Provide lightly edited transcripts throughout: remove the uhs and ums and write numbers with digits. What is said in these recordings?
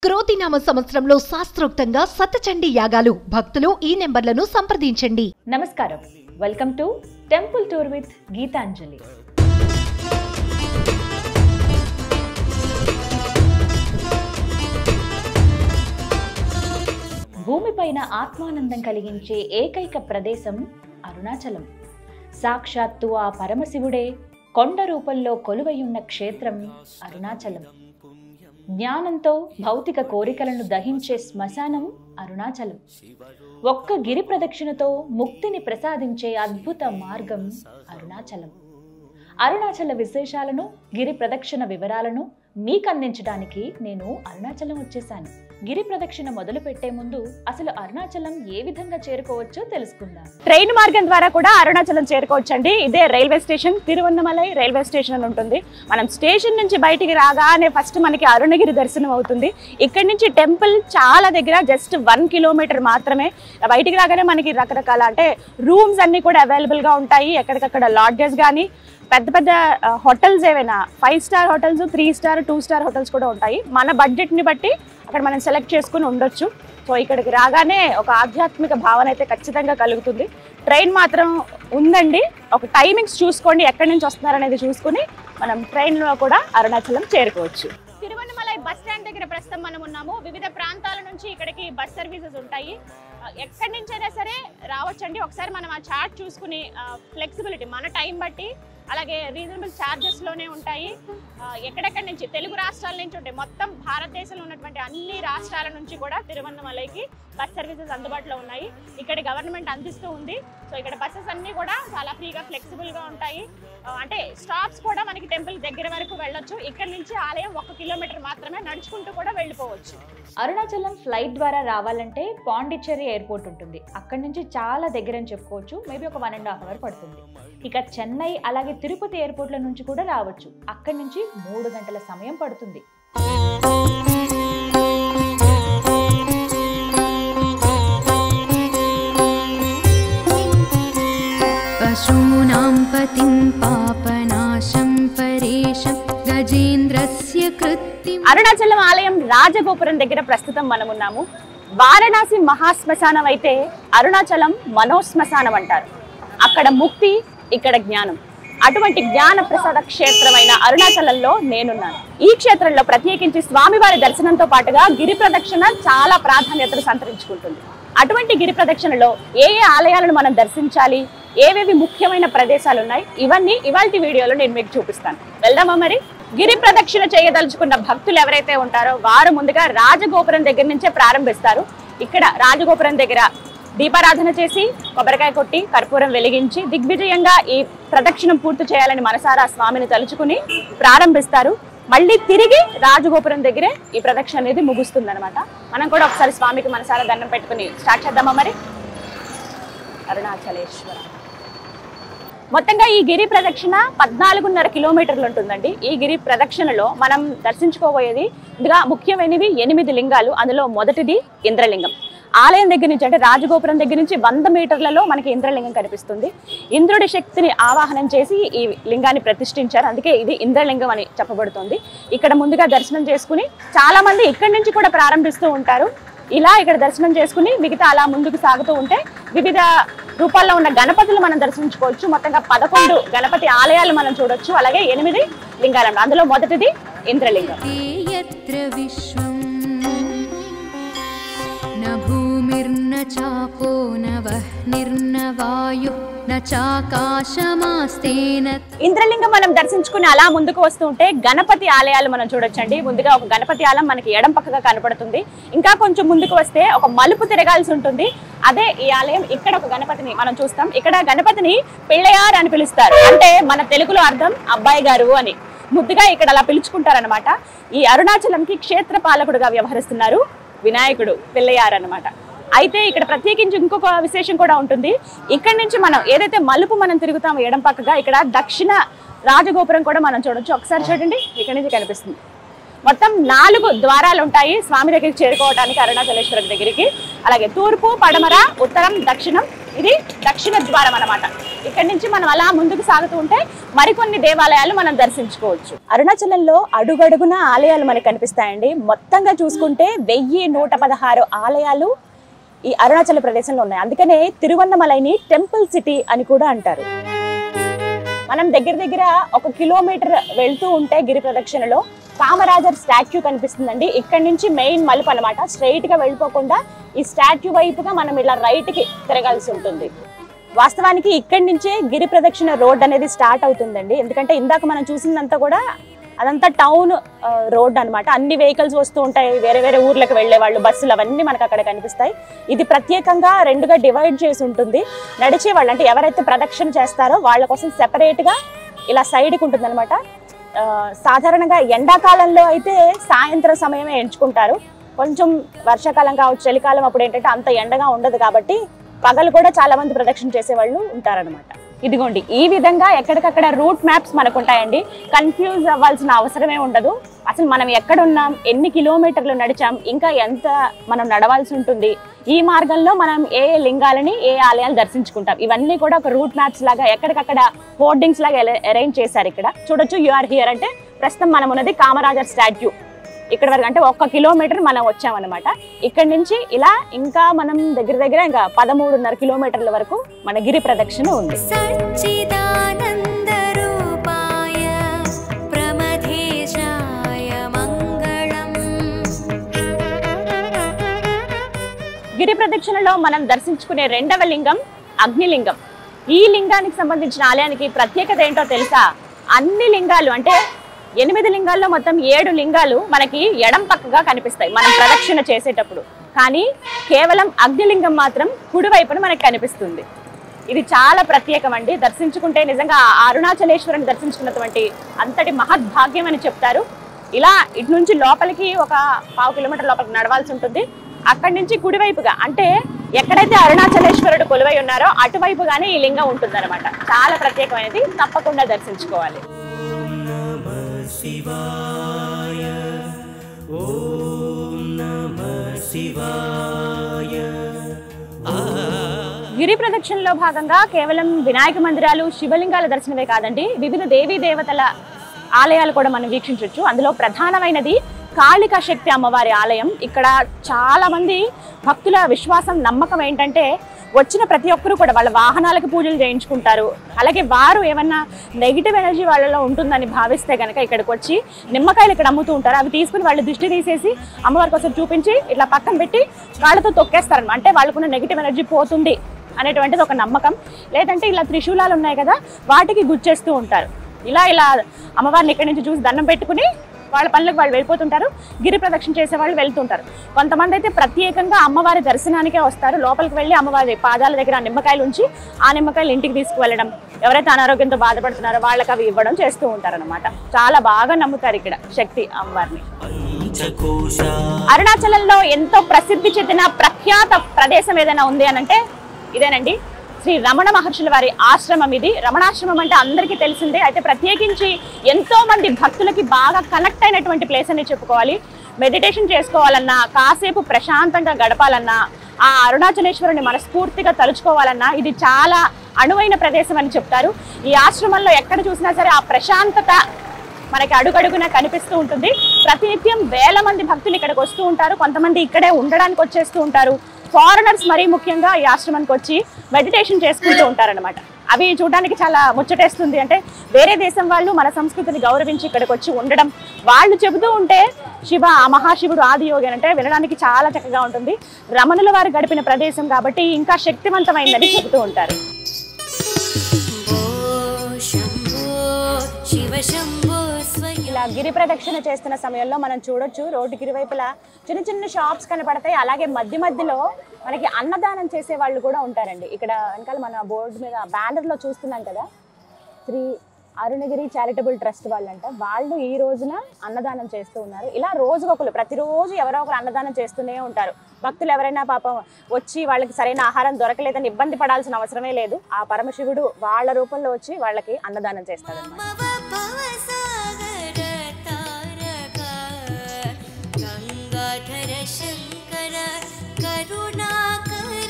క్రోతినామ సంవత్సరంలో శాస్త్రోక్తంగా సతచండీ యాగాలు. భక్తులు ఈ నెంబర్లను సంప్రదించండి. నమస్కారం, welcome to temple tour with Geetanjali. భూమిపైన ఆత్మానందం కలిగించే ఏకైక ప్రదేశం అరుణాచలం. సాక్షాత్తు ఆ పరమశివుడే కొండ రూపంలో కొలువయున్న క్షేత్రం అరుణాచలం. జ్ఞానంతో భౌతిక కోరికలను దహించే శ్మశానం అరుణాచలం. ఒక్క గిరి ప్రదక్షిణతో ముక్తిని ప్రసాదించే అద్భుత మార్గం అరుణాచలం. అరుణాచల విశేషాలను, గిరి ప్రదక్షిణ వివరాలను మీకు అందించడానికి నేను అరుణాచలం వచ్చేసాను. గిరి ప్రదక్షిణ మొదలు పెట్టే ముందు అసలు అరుణాచలం ఏ విధంగా చేరుకోవచ్చో తెలుసుకుందాం. ట్రైన్ మార్గం ద్వారా కూడా అరుణాచలం చేరుకోవచ్చండి. ఇదే railway station, Tiruvannamalai railway station అని ఉంటుంది. మనం స్టేషన్ నుంచి బయటికి రాగానే ఫస్ట్ మనకి అరుణగిరి దర్శనం అవుతుంది. ఇక్కడి నుంచి టెంపుల్ చాలా దగ్గర, జస్ట్ 1 కిలోమీటర్ మాత్రమే. బయటికి రాగానే మనకి రకరకాల అంటే రూమ్స్ అన్ని కూడా అవైలబుల్గా ఉంటాయి. ఎక్కడికక్కడ లాడ్జెస్ కానీ, పెద్ద పెద్ద హోటల్స్ ఏవైనా 5 star hotels, 3 star, 2 star hotels కూడా ఉంటాయి. మన బడ్జెట్ని బట్టి అక్కడ మనం సెలెక్ట్ చేసుకుని ఉండొచ్చు. సో ఇక్కడికి రాగానే ఒక ఆధ్యాత్మిక భావన అయితే ఖచ్చితంగా కలుగుతుంది. ట్రైన్ మాత్రం ఉందండి. ఒక టైమింగ్స్ చూసుకోండి, ఎక్కడి నుంచి వస్తున్నారనేది చూసుకుని మనం ట్రైన్లో కూడా అరుణాచలం చేరుకోవచ్చు. తిరువన్నమలై బస్ స్టాండ్ దగ్గర ప్రస్తుతం మనం ఉన్నాము. వివిధ ప్రాంతాల నుంచి ఇక్కడికి బస్ సర్వీసెస్ ఉంటాయి. ఎక్కడి నుంచైనా సరే రావచ్చండి. ఒకసారి మనం ఆ చార్ట్ చూసుకుని ఫ్లెక్సిబిలిటీ మన టైం బట్టి, అలాగే రీజనబుల్ ఛార్జెస్లోనే ఉంటాయి. ఎక్కడెక్కడి నుంచి, తెలుగు రాష్ట్రాల నుంచి ఉంటాయి. మొత్తం భారతదేశంలో ఉన్నటువంటి అన్ని రాష్ట్రాల నుంచి కూడా తిరువన్నమలైకి బస్ సర్వీసెస్ అందుబాటులో ఉన్నాయి. ఇక్కడ గవర్నమెంట్ అందిస్తూ ఉంది. సో ఇక్కడ బస్సెస్ అన్నీ కూడా చాలా ఫ్రీగా, ఫ్లెక్సిబుల్గా ఉంటాయి. అంటే స్టాప్స్ కూడా మనకి టెంపుల్ దగ్గర వరకు వెళ్ళొచ్చు. ఇక్కడ నుంచి ఆలయం 1 కిలోమీటర్ మాత్రమే, నడుచుకుంటూ కూడా వెళ్ళిపోవచ్చు. అరుణాచలం ఫ్లైట్ ద్వారా రావాలంటే పాండిచ్చేరి ఎయిర్పోర్ట్ ఉంటుంది. అక్కడి నుంచి చాలా దగ్గర అని చెప్పుకోవచ్చు. మేబీ ఒక 1.5 అవర్ పడుతుంది. ఇక చెన్నై అలాగే తిరుపతి ఎయిర్పోర్ట్ల నుంచి కూడా రావచ్చు. అక్కడి నుంచి 3 గంటల సమయం పడుతుంది. పశూనాం పతిం పాపనాశం పరేశం గజేంద్రస్య కృత్తిం. అరుణాచలం ఆలయం రాజగోపురం దగ్గర ప్రస్తుతం మనం ఉన్నాము. వారణాసి మహాశ్మశానం అయితే అరుణాచలం మనోశ్మశానం అంటారు. అక్కడ ముక్తి, ఇక్కడ జ్ఞానం. అటువంటి జ్ఞాన ప్రసాద క్షేత్రమైన అరుణాచలంలో నేనున్నాను. ఈ క్షేత్రంలో ప్రత్యేకించి స్వామివారి దర్శనంతో పాటుగా గిరి ప్రదక్షిణ చాలా ప్రాధాన్యతను సంతరించుకుంటుంది. అటువంటి గిరి ప్రదక్షిణలో ఏ ఏ ఆలయాలను మనం దర్శించాలి, ఏవేవి ముఖ్యమైన ప్రదేశాలు ఉన్నాయి, ఇవన్నీ ఇవాల్టి వీడియోలో నేను మీకు చూపిస్తాను. వెళ్దామా మరి? గిరి ప్రదక్షిణ చేయదలుచుకున్న భక్తులు ఎవరైతే ఉంటారో వారు ముందుగా రాజగోపురం దగ్గర నుంచే ప్రారంభిస్తారు. ఇక్కడ రాజగోపురం దగ్గర దీపారాధన చేసి, కొబ్బరికాయ కొట్టి, కర్పూరం వెలిగించి దిగ్విజయంగా ఈ ప్రదక్షిణం పూర్తి చేయాలని మనసారా స్వామిని తలుచుకుని ప్రారంభిస్తారు. మళ్ళీ తిరిగి రాజగోపురం దగ్గరే ఈ ప్రదక్షిణ అనేది ముగుస్తుంది అనమాట. మనం కూడా ఒకసారి స్వామికి మనసారా దండం పెట్టుకుని స్టార్ట్ చేద్దామా మరి? అరుణాచలేశ్వర. మొత్తంగా ఈ గిరి ప్రదక్షిణ 14.5 కిలోమీటర్లు ఉంటుందండి. ఈ గిరి ప్రదక్షిణలో మనం దర్శించుకోబోయేది ముందుగా ముఖ్యమైనవి 8 లింగాలు. అందులో మొదటిది ఇంద్రలింగం. ఆలయం దగ్గర నుంచి, అంటే రాజగోపురం దగ్గర నుంచి 100 మీటర్లలో మనకి ఇంద్రలింగం కనిపిస్తుంది. ఇంద్రుడి శక్తిని ఆవాహనం చేసి ఈ లింగాన్ని ప్రతిష్ఠించారు. అందుకే ఇది ఇంద్రలింగం అని చెప్పబడుతుంది. ఇక్కడ ముందుగా దర్శనం చేసుకుని చాలా మంది ఇక్కడి నుంచి కూడా ప్రారంభిస్తూ ఉంటారు. ఇలా ఇక్కడ దర్శనం చేసుకుని మిగతా అలా ముందుకు సాగుతూ ఉంటే వివిధ రూపాల్లో ఉన్న గణపతులు మనం దర్శించుకోవచ్చు. మొత్తంగా 11 గణపతి ఆలయాలు మనం చూడొచ్చు. అలాగే 8 లింగాలు. అందులో మొదటిది ఇంద్రలింగం. ఇంద్రలింగం మనం దర్శించుకుని అలా ముందుకు వస్తూ ఉంటే గణపతి ఆలయాలు మనం చూడొచ్చండి. ముందుగా ఒక గణపతి ఆలయం మనకి ఎడం పక్కగా కనపడుతుంది. ఇంకా కొంచెం ముందుకు వస్తే ఒక మలుపు తిరగాల్సి ఉంటుంది. అదే ఈ ఆలయం. ఇక్కడ ఒక గణపతిని మనం చూస్తాం. ఇక్కడ గణపతిని పిళ్ళయార్ అని పిలుస్తారు. అంటే మన తెలుగులో అర్థం అబ్బాయి గారు అని. ముద్దుగా ఇక్కడ అలా పిలుచుకుంటారనమాట. ఈ అరుణాచలంకి క్షేత్ర పాలకుడుగా వ్యవహరిస్తున్నారు వినాయకుడు, పిళ్ళయార్ అనమాట. అయితే ఇక్కడ ప్రత్యేకించి ఇంకొక విశేషం కూడా ఉంటుంది. ఇక్కడి నుంచి మనం ఏదైతే మలుపు మనం తిరుగుతామో ఎడం పక్కగా, ఇక్కడ దక్షిణ రాజగోపురం కూడా మనం చూడొచ్చు. ఒకసారి చూడండి, ఇక్కడి నుంచి కనిపిస్తుంది. మొత్తం 4 ద్వారాలు ఉంటాయి స్వామి దగ్గరికి చేరుకోవడానికి, అరుణాచలేశ్వరం దగ్గరికి. అలాగే తూర్పు, పడమర, ఉత్తరం, దక్షిణం ఇది దక్షిణ ద్వారం అన్నమాట. ఇక్కడ నుంచి మనం అలా ముందుకు సాగుతూ ఉంటే మరికొన్ని దేవాలయాలు మనం దర్శించుకోవచ్చు. అరుణాచలంలో అడుగడుగున ఆలయాలు మనకు కనిపిస్తాయండి. మొత్తంగా చూసుకుంటే 1116 ఆలయాలు ఈ అరుణాచల ప్రదేశంలో ఉన్నాయి. అందుకనే తిరువన్నమలైని టెంపుల్ సిటీ అని కూడా అంటారు. మనం దగ్గర దగ్గర 1 కిలోమీటర్ వెళ్తూ ఉంటే గిరి ప్రదక్షిణలో కామరాజర్ స్టాచ్యూ కనిపిస్తుందండి. ఇక్కడ నుంచి మెయిన్ మలుపు అనమాట. స్ట్రైట్ గా వెళ్ళిపోకుండా ఈ స్టాచ్యూ వైపుగా మనం ఇలా రైట్ కి తిరగాల్సి ఉంటుంది. వాస్తవానికి ఇక్కడి నుంచే గిరి ప్రదక్షిణ రోడ్ అనేది స్టార్ట్ అవుతుందండి. ఎందుకంటే ఇందాక మనం చూసిందంతా కూడా అదంతా టౌన్ రోడ్ అనమాట. అన్ని వెహికల్స్ వస్తూ ఉంటాయి, వేరే వేరే ఊర్లకు వెళ్లే వాళ్ళు, బస్సులు అవన్నీ మనకు అక్కడ కనిపిస్తాయి. ఇది ప్రత్యేకంగా 2గా డివైడ్ చేసి ఉంటుంది. నడిచే వాళ్ళు అంటే ఎవరైతే ప్రదక్షిణ చేస్తారో వాళ్ళ కోసం సెపరేట్ గా ఇలా సైడ్కి ఉంటుంది అనమాట. సాధారణంగా ఎండాకాలంలో అయితే సాయంత్రం సమయమే ఎంచుకుంటారు. కొంచెం వర్షాకాలం కావచ్చు, చలికాలం అప్పుడు ఏంటంటే అంత ఎండగా ఉండదు కాబట్టి పగలు కూడా చాలా మంది ప్రదక్షిణ చేసే వాళ్ళు ఉంటారనమాట. ఇదిగోండి ఈ విధంగా ఎక్కడికక్కడ రూట్ మ్యాప్స్ మనకు ఉంటాయండి. కన్ఫ్యూజ్ అవ్వాల్సిన అవసరమే ఉండదు. అసలు మనం ఎక్కడున్నాం, ఎన్ని కిలోమీటర్లు నడిచాం, ఇంకా ఎంత మనం నడవాల్సి ఉంటుంది, ఈ మార్గంలో మనం ఏ లింగాలని ఏ ఆలయాలు దర్శించుకుంటాం, ఇవన్నీ కూడా ఒక రూట్ మ్యాప్స్ లాగా ఎక్కడికక్కడ హోర్డింగ్స్ లాగా అరేంజ్ చేశారు. ఇక్కడ చూడొచ్చు యూఆర్ హియర్ అంటే ప్రస్తుతం మనం ఉన్నది కామరాజర్ స్టాట్యూ. ఇక్కడ వరకు అంటే 1 కిలోమీటర్ మనం వచ్చామన్నమాట. ఇక్కడ నుంచి ఇలా ఇంకా మనం దగ్గర దగ్గర ఇంకా 13.5 కిలోమీటర్ల వరకు మన గిరి ప్రదక్షిణ ఉంది. గిరి ప్రదక్షిణలో మనం దర్శించుకునే 2వ లింగం అగ్నిలింగం. ఈ లింగానికి సంబంధించిన ఆలయానికి ప్రత్యేకత ఏంటో తెలుసా? అన్ని లింగాలు అంటే 8 లింగాల్లో మొత్తం 7 లింగాలు మనకి ఎడం పక్కగా కనిపిస్తాయి మనం ప్రదక్షిణ చేసేటప్పుడు. కానీ కేవలం అగ్నిలింగం మాత్రం కుడివైపున మనకి కనిపిస్తుంది. ఇది చాలా ప్రత్యేకం అండి. దర్శించుకుంటే నిజంగా అరుణాచలేశ్వరుని దర్శించుకున్నటువంటి అంతటి మహద్భాగ్యం అని చెప్తారు. ఇలా ఇటు నుంచి లోపలికి ఒక 1/2 కిలోమీటర్ లోపలికి నడవాల్సి ఉంటుంది. అక్కడి నుంచి కుడివైపుగా అంటే ఎక్కడైతే అరుణాచలేశ్వరుడు కొలువై ఉన్నారో అటువైపుగానే ఈ లింగం ఉంటుంది అనమాట. చాలా ప్రత్యేకమైనది, తప్పకుండా దర్శించుకోవాలి. శివాయ ఓం నమః శివాయ. గిరి ప్రదక్షిణలో భాగంగా కేవలం వినాయక మందిరాలు, శివలింగాల దర్శనమే కాదండి, వివిధ దేవీ దేవతల ఆలయాలు కూడా మనం వీక్షించవచ్చు. అందులో ప్రధానమైనది కాళికా శక్తి అమ్మవారి ఆలయం. ఇక్కడ చాలా మంది భక్తుల విశ్వాసం, నమ్మకం ఏంటంటే వచ్చిన ప్రతి ఒక్కరు కూడా వాళ్ళ వాహనాలకు పూజలు చేయించుకుంటారు. అలాగే వారు ఏమన్నా నెగిటివ్ ఎనర్జీ వాళ్ళలో ఉంటుందని భావిస్తే కనుక ఇక్కడికి వచ్చి నిమ్మకాయలు ఇక్కడ అమ్ముతూ ఉంటారు. అవి తీసుకుని వాళ్ళు దిష్టి తీసేసి అమ్మవారి కోసం చూపించి ఇట్లా పక్కన పెట్టి కాళ్ళతో తొక్కేస్తారన్నమాట. అంటే వాళ్ళకున్న నెగిటివ్ ఎనర్జీ పోతుంది అనేటువంటిది ఒక నమ్మకం. లేదంటే ఇలా త్రిశూలాలు ఉన్నాయి కదా, వాటికి గుచ్చేస్తూ ఉంటారు. ఇలా అమ్మవారిని ఇక్కడి నుంచి చూసి దండం పెట్టుకుని వాళ్ళ పనులకు వాళ్ళు వెళ్ళిపోతుంటారు. గిరి ప్రదక్షిణ చేసే వాళ్ళు వెళ్తుంటారు. కొంతమంది అయితే ప్రత్యేకంగా అమ్మవారి దర్శనానికే వస్తారు. లోపలికి వెళ్ళి అమ్మవారి పాదాల దగ్గర నిమ్మకాయలు ఉంచి ఆ నిమ్మకాయలు ఇంటికి తీసుకువెళ్ళడం, ఎవరైతే అనారోగ్యంతో బాధపడుతున్నారో వాళ్ళకి అవి ఇవ్వడం చేస్తూ ఉంటారు అనమాట. చాలా బాగా నమ్ముతారు ఇక్కడ శక్తి అమ్మవారిని. అరుణాచలంలో ఎంతో ప్రసిద్ధి చెందిన ప్రఖ్యాత ప్రదేశం ఏదైనా ఉంది అని అంటే ఇదేనండి, శ్రీ రమణ మహర్షుల వారి ఆశ్రమం. ఇది రమణాశ్రమం అంటే అందరికీ తెలిసిందే. అయితే ప్రత్యేకించి ఎంతో మంది భక్తులకి బాగా కనెక్ట్ అయినటువంటి ప్లేస్ అని చెప్పుకోవాలి. మెడిటేషన్ చేసుకోవాలన్నా, కాసేపు ప్రశాంతంగా గడపాలన్నా, ఆ అరుణాచలేశ్వరుని మనస్ఫూర్తిగా తలుచుకోవాలన్నా ఇది చాలా అనువైన ప్రదేశం అని చెప్తారు. ఈ ఆశ్రమంలో ఎక్కడ చూసినా సరే ఆ ప్రశాంతత మనకి అడుగడుగున కనిపిస్తూ ఉంటుంది. ప్రతినిత్యం వేల మంది భక్తులు ఇక్కడికి వస్తూ ఉంటారు. కొంతమంది ఇక్కడే ఉండడానికి వచ్చేస్తూ ఉంటారు. ఫారినర్స్ మరీ ముఖ్యంగా ఈ ఆశ్రమానికి వచ్చి మెడిటేషన్ చేసుకుంటూ ఉంటారనమాట. అవి చూడడానికి చాలా ముచ్చటేస్తుంది. అంటే వేరే దేశం వాళ్ళు మన సంస్కృతిని గౌరవించి ఇక్కడికి వచ్చి ఉండడం, వాళ్ళు చెబుతూ ఉంటే ఆ మహాశివుడు ఆదియోగి అంటే వినడానికి చాలా చక్కగా ఉంటుంది. రమణుల వారు గడిపిన ప్రదేశం కాబట్టి ఇంకా శక్తివంతమైందని చెబుతూ ఉంటారు. ఇలా గిరి ప్రదక్షిణ చేస్తున్న సమయంలో మనం చూడొచ్చు రోడ్డు గిరివైపులా చిన్న చిన్న షాప్స్ కనపడతాయి. అలాగే మధ్య మధ్యలో మనకి అన్నదానం చేసే వాళ్ళు కూడా ఉంటారండి. ఇక్కడ వెనకాల మన బోర్డు మీద బ్యానర్లో చూస్తున్నాం కదా, శ్రీ అరుణగిరి చారిటబుల్ ట్రస్ట్ వాళ్ళంట. వాళ్ళు ఈ రోజున అన్నదానం చేస్తూ ఉన్నారు. ఇలా రోజుకొకరు ప్రతిరోజు ఎవరో ఒకరు అన్నదానం చేస్తూనే ఉంటారు. భక్తులు ఎవరైనా పాపం వచ్చి వాళ్ళకి సరైన ఆహారం దొరకలేదని ఇబ్బంది పడాల్సిన అవసరమే లేదు. ఆ పరమశివుడు వాళ్ళ రూపంలో వచ్చి వాళ్ళకి అన్నదానం చేస్తాడు.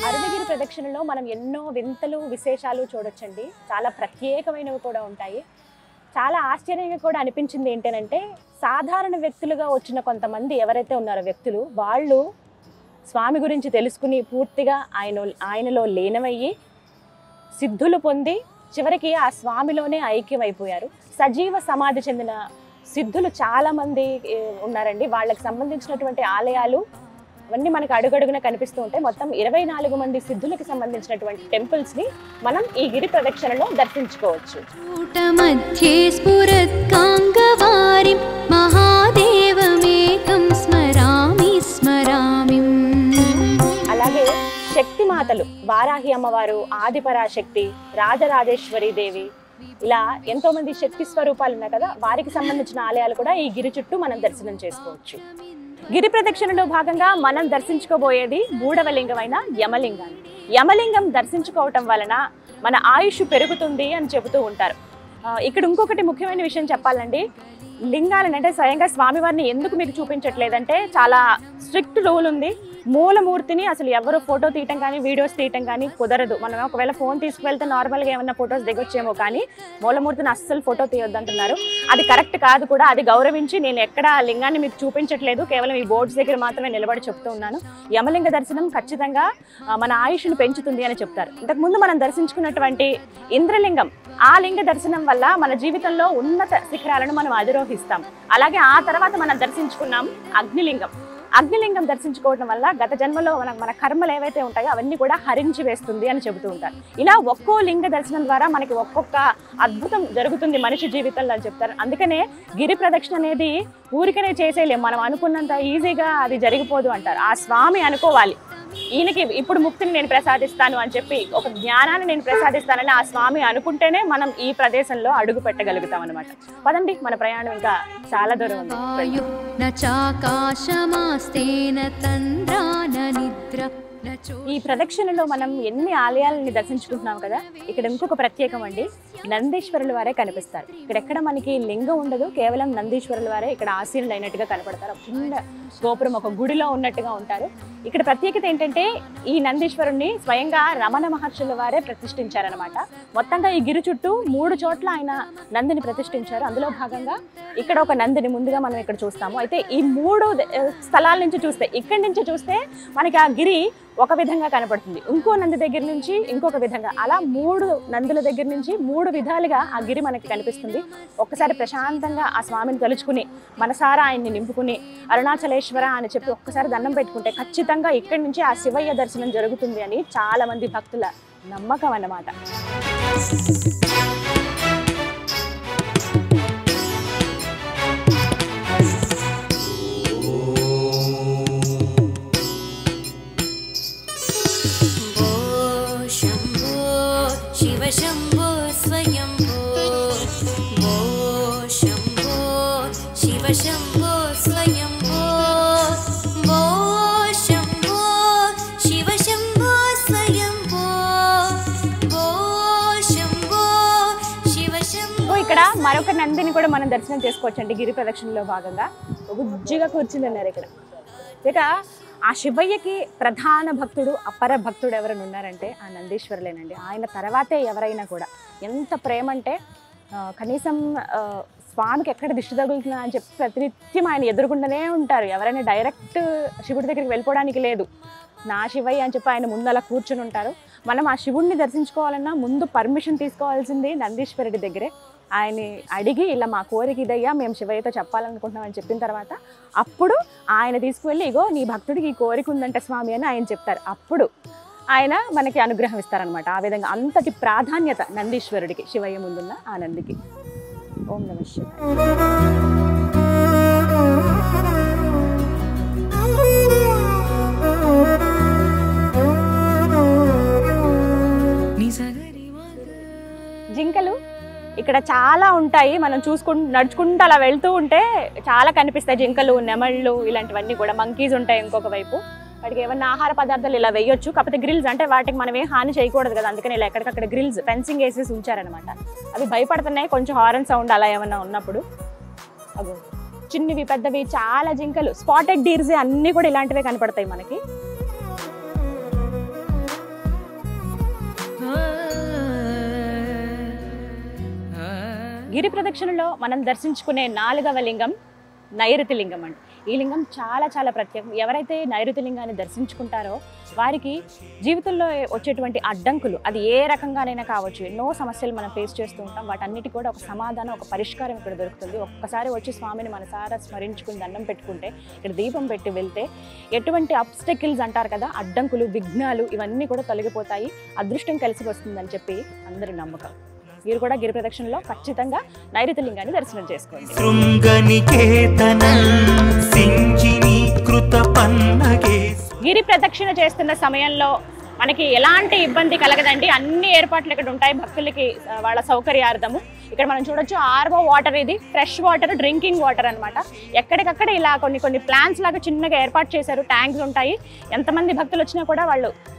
అరుణగిరి ప్రదక్షిణలో మనం ఎన్నో వింతలు విశేషాలు చూడొచ్చండి. చాలా ప్రత్యేకమైనవి కూడా ఉంటాయి. చాలా ఆశ్చర్యంగా కూడా అనిపించింది ఏంటంటే, సాధారణ వ్యక్తులుగా వచ్చిన కొంతమంది ఎవరైతే ఉన్నారో వ్యక్తులు, వాళ్ళు స్వామి గురించి తెలుసుకుని పూర్తిగా ఆయనలో లీనమయ్యి సిద్ధులు పొంది చివరికి ఆ స్వామిలోనే ఐక్యమైపోయారు. సజీవ సమాధి చెందిన సిద్ధులు చాలామంది ఉన్నారండి. వాళ్ళకి సంబంధించినటువంటి ఆలయాలు అవన్నీ మనకు అడుగడుగున కనిపిస్తూ ఉంటాయి. మొత్తం 24 మంది సిద్ధులకు సంబంధించినటువంటి టెంపుల్స్ని మనం ఈ గిరి ప్రదక్షిణలో దర్శించుకోవచ్చు. మధ్యే స్ఫురత్కాంగవారిం మహాదేవమేకం స్మరామి స్మరామి. అలాగే శక్తిమాతలు, వారాహి అమ్మవారు, ఆదిపరాశక్తి, రాజరాజేశ్వరి దేవి, ఇలా ఎంతో మంది శక్తి స్వరూపాలు ఉన్నాయి కదా, వారికి సంబంధించిన ఆలయాలు కూడా ఈ గిరి చుట్టూ మనం దర్శనం చేసుకోవచ్చు. గిరి ప్రదక్షిణలో భాగంగా మనం దర్శించుకోబోయేది 3వ లింగమైన యమలింగాన్ని. యమలింగం దర్శించుకోవటం వలన మన ఆయుష్ పెరుగుతుంది అని చెబుతూ ఉంటారు. ఇక్కడ ఇంకొకటి ముఖ్యమైన విషయం చెప్పాలండి. లింగాలను అంటే స్వయంగా స్వామివారిని ఎందుకు మీకు చూపించట్లేదంటే, చాలా స్ట్రిక్ట్ రూల్ ఉంది. మూలమూర్తిని అసలు ఎవరు ఫోటో తీయటం కానీ వీడియోస్ తీయటం కానీ కుదరదు. మనం ఒకవేళ ఫోన్ తీసుకువెళ్తే నార్మల్గా ఏమన్నా ఫొటోస్ దిగొచ్చేమో, కానీ మూలమూర్తిని అస్సలు ఫోటో తీయొద్దు అంటున్నారు. అది కరెక్ట్ కాదు కూడా. అది గౌరవించి నేను ఎక్కడ లింగాన్ని మీకు చూపించట్లేదు, కేవలం ఈ బోర్డ్స్ దగ్గర మాత్రమే నిలబడి చెప్తూ ఉన్నాను. యమలింగ దర్శనం ఖచ్చితంగా మన ఆయుష్ను పెంచుతుంది అని చెప్తారు. ఇంతకుముందు మనం దర్శించుకున్నటువంటి ఇంద్రలింగం, ఆ లింగ దర్శనం వల్ల మన జీవితంలో ఉన్నత శిఖరాలను మనం అధిరోహిస్తాం. అలాగే ఆ తర్వాత మనం దర్శించుకున్నాం అగ్నిలింగం. అగ్నిలింగం దర్శించుకోవడం వల్ల గత జన్మలో మన కర్మలు ఏవైతే ఉంటాయో అవన్నీ కూడా హరించి వేస్తుంది అని చెబుతూ ఉంటారు. ఇలా ఒక్కో లింగ దర్శనం ద్వారా మనకి ఒక్కొక్క అద్భుతం జరుగుతుంది మనిషి జీవితంలో అని చెప్తారు. అందుకనే గిరి ప్రదక్షిణ అనేది ఊరికనే చేసేయలేం, మనం అనుకున్నంత ఈజీగా అది జరిగిపోదు అంటారు. ఆ స్వామి అనుకోవాలి, ఈయనకి ఇప్పుడు ముక్తిని నేను ప్రసాదిస్తాను అని చెప్పి, ఒక జ్ఞానాన్ని నేను ప్రసాదిస్తానని ఆ స్వామి అనుకుంటేనే మనం ఈ ప్రదేశంలో అడుగు పెట్టగలుగుతాం అనమాట. పదండి, మన ప్రయాణం ఇంకా చాలా దూరం ఉంది. ఈ ప్రదక్షిణలో మనం ఎన్ని ఆలయాలని దర్శించుకుంటున్నాం కదా, ఇక్కడ ఇంకొక ప్రత్యేకం అండి, నందీశ్వరుల వారే కనిపిస్తారు. ఇక్కడెక్కడ మనకి లింగం ఉండదు, కేవలం నందీశ్వరుల వారే ఇక్కడ ఆసీనులు అయినట్టుగా కనపడతారు. చిన్న గోపురం ఒక గుడిలో ఉన్నట్టుగా ఉంటారు. ఇక్కడ ప్రత్యేకత ఏంటంటే, ఈ నందీశ్వరుణ్ణి స్వయంగా రమణ మహర్షుల వారే ప్రతిష్ఠించారనమాట. మొత్తంగా ఈ గిరి చుట్టూ 3 చోట్ల ఆయన నందిని ప్రతిష్ఠించారు. అందులో భాగంగా ఇక్కడ ఒక నందిని ముందుగా మనం ఇక్కడ చూస్తాము. అయితే ఈ 3 స్థలాల నుంచి చూస్తే, ఇక్కడి నుంచి చూస్తే మనకి ఆ గిరి ఒక విధంగా కనపడుతుంది, ఇంకో నంది దగ్గర నుంచి ఇంకొక విధంగా, అలా 3 నందుల దగ్గర నుంచి 3 విధాలుగా ఆ గిరి మనకి కనిపిస్తుంది. ఒక్కసారి ప్రశాంతంగా ఆ స్వామిని తలుచుకుని మనసారా ఆయన్ని నింపుకుని అరుణాచలేశ్వర అని చెప్పి ఒక్కసారి దండం పెట్టుకుంటే ఖచ్చితంగా ఇక్కడి నుంచి ఆ శివయ్య దర్శనం జరుగుతుంది అని చాలా మంది భక్తుల నమ్మకం అన్నమాట. శంభో స్వయంభో, భో శంభో శివ శంభో స్వయంభో, భో శంభో శివ శంభో స్వయంభో, భో శంభో శివ శంభో. ఇక్కడ మరొక నందిని కూడా మనం దర్శనం చేసుకోవచ్చండి గిరి ప్రదక్షిణలో భాగంగా. గుజ్జిగా కూర్చుని ఉన్నారు ఇక్కడ. ఇక ఆ శివయ్యకి ప్రధాన భక్తుడు, అపర భక్తుడు ఎవరైనా ఉన్నారంటే ఆ నందీశ్వరులేనండి. ఆయన తర్వాతే ఎవరైనా కూడా. ఎంత ప్రేమ అంటే కనీసం స్వామికి ఎక్కడ దిష్టి తగులుతున్నా అని చెప్పి ప్రతినిత్యం ఆయన ఎదురుగుండానే ఉంటారు. ఎవరైనా డైరెక్ట్ శివుడి దగ్గరికి వెళ్ళిపోవడానికి లేదు. నా శివయ్య అని చెప్పి ఆయన ముందు అలా కూర్చుని ఉంటారు. మనం ఆ శివుడిని దర్శించుకోవాలన్నా ముందు పర్మిషన్ తీసుకోవాల్సింది నందీశ్వరుడి దగ్గరే. ఆయన్ని అడిగి ఇలా మా కోరిక ఇదయ్యా, మేము శివయ్యతో చెప్పాలనుకుంటున్నామని చెప్పిన తర్వాత అప్పుడు ఆయన తీసుకువెళ్ళి, ఇగో నీ భక్తుడికి ఈ కోరిక ఉందంట స్వామి అని ఆయన చెప్తారు. అప్పుడు ఆయన మనకి అనుగ్రహం ఇస్తారనమాట. ఆ విధంగా అంతటి ప్రాధాన్యత నందీశ్వరుడికి, శివయ్య ముందున్న ఆ నందికి. ఓం నమః శివాయ. జింకలు ఇక్కడ చాలా ఉంటాయి. మనం నడుచుకుంటూ అలా వెళ్తూ ఉంటే చాలా కనిపిస్తాయి. జింకలు, నెమళ్ళు, ఇలాంటివన్నీ కూడా. మంకీస్ ఉంటాయి ఇంకొక వైపు. వాటికి ఏమన్నా ఆహార పదార్థాలు ఇలా వేయొచ్చు. కాకపోతే గ్రిల్స్ అంటే వాటికి మనం ఏం హాని చేయకూడదు కదా, అందుకని ఇలా ఎక్కడికక్కడ గ్రిల్స్, ఫెన్సింగ్ వేసేసి ఉంచారనమాట. అవి భయపడుతున్నాయి కొంచెం హారన్ సౌండ్ అలా ఏమన్నా ఉన్నప్పుడు. అగో చిన్నవి పెద్దవి చాలా జింకలు, స్పాటెడ్ డీర్స్ అన్నీ కూడా ఇలాంటివే కనపడతాయి మనకి. గిరి ప్రదక్షిణలో మనం దర్శించుకునే 4వ లింగం నైరుతి లింగం అండి. ఈ లింగం చాలా చాలా ప్రత్యేకం. ఎవరైతే నైరుతి లింగాన్ని దర్శించుకుంటారో వారికి జీవితంలో వచ్చేటువంటి అడ్డంకులు అది ఏ రకంగానైనా కావచ్చు, ఎన్నో సమస్యలు మనం ఫేస్ చేస్తూ ఉంటాం. వాటన్నిటి కూడా ఒక సమాధానం, ఒక పరిష్కారం ఇక్కడ దొరుకుతుంది. ఒక్కసారి వచ్చి స్వామిని మనసారా స్మరించుకుని దండం పెట్టుకుంటే, ఇక్కడ దీపం పెట్టి వెళ్తే ఎటువంటి అబ్స్టకిల్స్ అంటారు కదా, అడ్డంకులు, విఘ్నాలు ఇవన్నీ కూడా తొలగిపోతాయి. అదృష్టం కలిసి వస్తుందని చెప్పి అందరి నమ్మకం. మీరు కూడా గిరి ప్రదక్షిణలో ఖచ్చితంగా నైరుతి లింగాన్ని దర్శనం చేసుకోండి. గిరి ప్రదక్షిణ చేస్తున్న సమయంలో మనకి ఎలాంటి ఇబ్బంది కలగదండి. అన్ని ఏర్పాట్లు ఇక్కడ ఉంటాయి భక్తులకి వాళ్ళ సౌకర్యార్థము. ఇక్కడ మనం చూడొచ్చు ఆర్ఓ వాటర్, ఇది ఫ్రెష్ వాటర్, డ్రింకింగ్ వాటర్ అనమాట. ఎక్కడికక్కడ ఇలా కొన్ని ప్లాంట్స్ లాగా చిన్నగా ఏర్పాటు చేశారు. ట్యాంక్స్ ఉంటాయి. ఎంతమంది భక్తులు వచ్చినా కూడా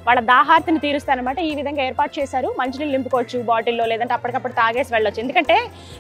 వాళ్ళ దాహార్తిని తీరుస్తారనమాట. ఈ విధంగా ఏర్పాటు చేశారు. మంచినీళ్ళు నింపుకోవచ్చు బాటిల్లో, లేదంటే అప్పటికప్పుడు తాగేసి వెళ్ళొచ్చు. ఎందుకంటే